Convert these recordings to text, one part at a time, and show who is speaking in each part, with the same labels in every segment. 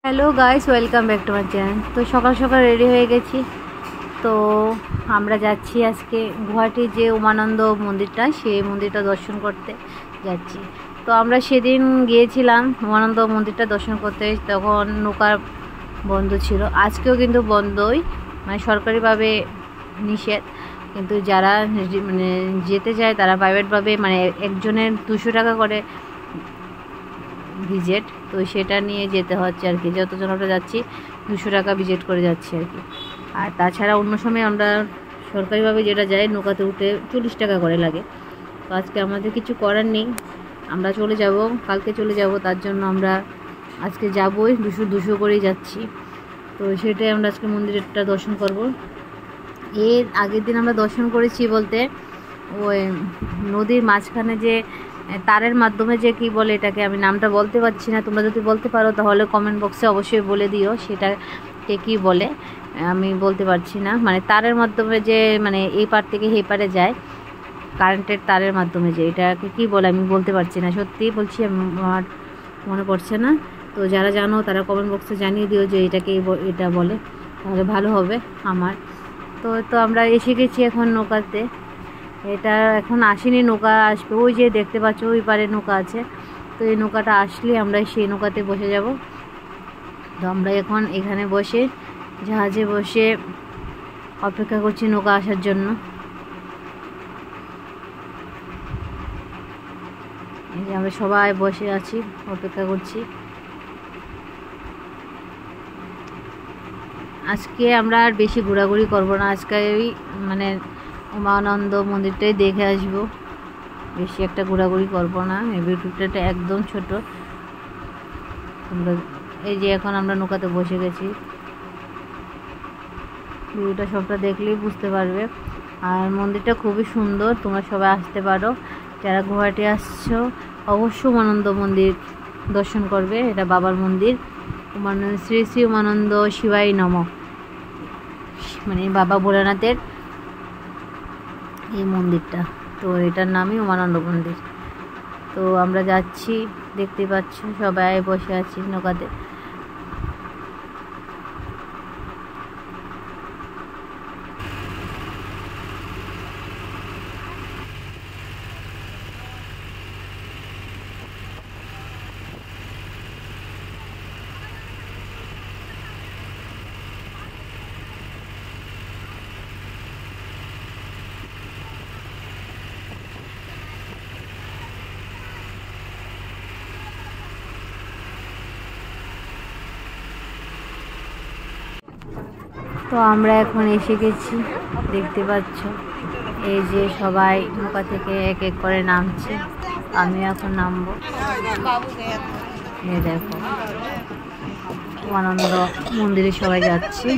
Speaker 1: Hello guys, welcome back to my channel. তো সকাল সকাল রেডি হয়ে গেছি। তো আমরা যাচ্ছি আজকে গুয়াহাটির যে উমানন্দ মন্দিরটা, সেই মন্দিরটা দর্শন করতে যাচ্ছি। তো আমরা সেদিন গিয়েছিলাম উমানন্দ মন্দিরটা দর্শন করতে, তখন নৌকা বন্ধ ছিল। আজকেও কিন্তু বন্ধই, মানে সরকারিভাবে নিষেধ। কিন্তু যারা মানে যেতে চায় তারা প্রাইভেটভাবে, মানে একজনের 200 টাকা করে ভিজিট, তো সেটা নিয়ে যেতে হচ্ছে আর কি। যতজন আমরা যাচ্ছি 200 টাকা ভিজিট করে যাচ্ছি আর কি। আর তাছাড়া অন্য সময় আমরা সরকারিভাবে যেটা যাই নৌকাতে উঠে 40 টাকা করে লাগে। তো আজকে আমাদের কিছু করার নেই, আমরা চলে যাব, কালকে চলে যাব। তার জন্য আমরা আজকে যাবই, 200 করেই যাচ্ছি। তো সেটাই আমরা আজকে মন্দিরটা দর্শন করব। এর আগের দিন আমরা দর্শন করেছি বলতে, ওই নদীর মাঝখানে যে তারের মাধ্যমে যে কি বলে, এটাকে আমি নামটা বলতে পারছি না, তোমরা যদি বলতে পারো তাহলে কমেন্ট বক্সে অবশ্যই বলে দিও সেটাকে কি বলে। আমি বলতে পারছি না, মানে তারের মাধ্যমে যে, মানে এই পার থেকে এই পারে যায়, কারেন্টের তারের মাধ্যমে যে, এটাকে কি বলে আমি বলতে পারছি না, সত্যি বলছি আমার মনে পড়ছে না। তো যারা জানো তারা কমেন্ট বক্সে জানিয়ে দিও যে এটাকে এটা বলে, তাহলে ভালো হবে আমার। তো আমরা এসে গেছি এখন নৌকাতে। এটা এখন আসেনি, নৌকা আসবে, ওই যে দেখতে পাচ্ছ ওই পারে নৌকা আছে। তো এই নৌকাটা আসলে আমরা সেই নৌকাতে বসে যাব। তো আমরা এখন এখানে বসে জাহাজে বসে অপেক্ষা করছি নৌকা আসার জন্য। এই যে আমরা সবাই বসে আছি, অপেক্ষা করছি। আজকে আমরা আর বেশি ঘোরাঘুরি করবো না, আজকে ওই মানে উমানন্দ মন্দিরটাই দেখে আসবো, বেশি একটা ঘোরাঘুরি করবো না। এই ভিডিওটা একদম ছোট। তোমরা এই যে এখন আমরা নৌকাতে বসে গেছি, ভিডিওটা সবটা দেখলেই বুঝতে পারবে। আর মন্দিরটা খুবই সুন্দর, তোমরা সবাই আসতে পারো। যারা গুয়াহাটি আসছো অবশ্যই উমানন্দ মন্দির দর্শন করবে। এটা বাবার মন্দির, শ্রী শ্রী উমানন্দ শিবাই নম, মানে বাবা ভোলানাথের এই মন্দিরটা। তো এটার নামই উমানন্দ মন্দির। তো আমরা যাচ্ছি, দেখতে পাচ্ছ সবাই বসে আছি নৌকাতে। তো আমরা এখন এসে গেছি, দেখতে পাচ্ছ এই যে সবাই নৌকা থেকে এক এক করে নামছে, আমিও এখন নামবো। এই দেখো উমানন্দ মন্দিরে সবাই যাচ্ছে।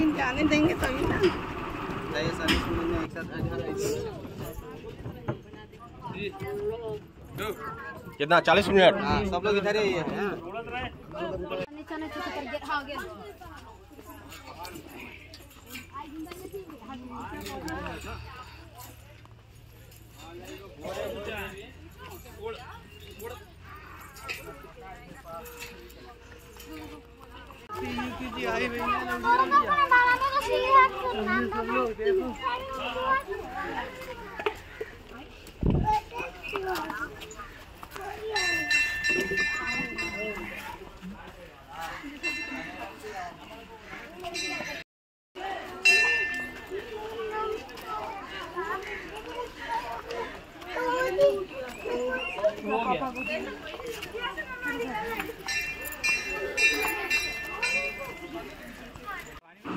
Speaker 2: कितना 40 मिनट?
Speaker 3: सब लोग इधर ही है।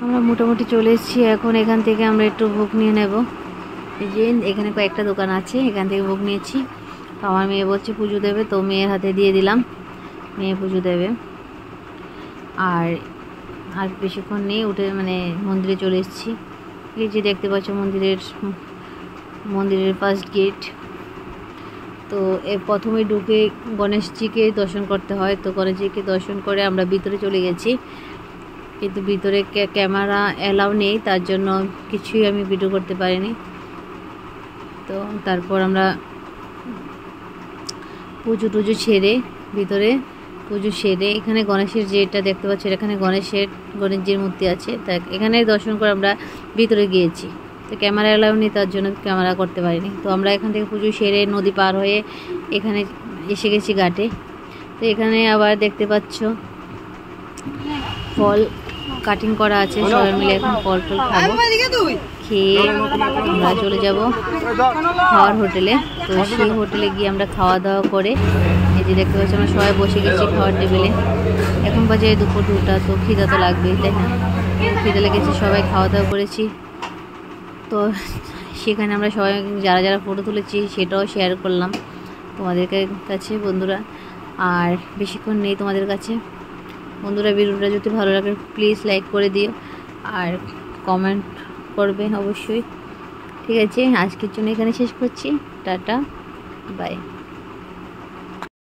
Speaker 1: আমরা মোটামুটি চলে এসেছি। এখন এখান থেকে আমরা একটু বুক নিয়ে নেব। এই যে এখানে কয়েকটা দোকান আছে, এখান থেকে বুক নিয়েছি। তো আমার মেয়ে বলছে পুজো দেবে, তো মেয়ের হাতে দিয়ে দিলাম, মেয়ে পুজো দেবে। আর আর বেশিক্ষণ নেই, উঠে মানে মন্দিরে চলে এসেছি। এই যে দেখতে পাচ্ছ মন্দিরের ফার্স্ট গেট। তো এর প্রথমে ঢুকে গণেশজিকে দর্শন করতে হয়। তো গণেশজিকে দর্শন করে আমরা ভিতরে চলে গেছি, কিন্তু ভিতরে ক্যামেরা অ্যালাউ নেই, তার জন্য কিছুই আমি ভিডিও করতে পারিনি। তো তারপর আমরা পুজো টুজো ছেড়ে ভিতরে পুজো সেরে এখানে গণেশের যেটা দেখতে পাচ্ছি এখানে গণেশজির মূর্তি আছে, তাই এখানে দর্শন করে আমরা ভিতরে গিয়েছি। তো ক্যামেরা এলাও নেই, তার জন্য ক্যামেরা করতে পারিনি। তো আমরা এখান থেকে পুজো সেরে নদী পার হয়ে এখানে এসে গেছি ঘাটে। তো এখানে আবার দেখতে পাচ্ছ ফল কাটিং করা আছে, সবাই মিলে এখন ফল টল খাবো, খেয়ে আমরা চলে যাব খাওয়ার হোটেলে। তো সেই হোটেলে গিয়ে আমরা খাওয়া দাওয়া করে এই যে দেখতে পাচ্ছি আমরা সবাই বসে গেছি খাওয়ার টেবিলে। এখন বাজে দুপুর 2টা, তো খিদা তো লাগবেই, তাই না? খিদা লেগেছে, সবাই খাওয়া দাওয়া করেছি। তো সেখানে আমরা সবাই যারা যারা ফটো তুলেছি সেটাও শেয়ার করলাম তোমাদের কাছে বন্ধুরা। আর বেশিক্ষণ নেই তোমাদের কাছে বন্ধুরা, ভিডিওটা যদি ভালো লাগে প্লিজ লাইক করে দিও আর কমেন্ট করবে অবশ্যই। ঠিক আছে, আজকের জন্য এখানে শেষ করছি। Tata, by.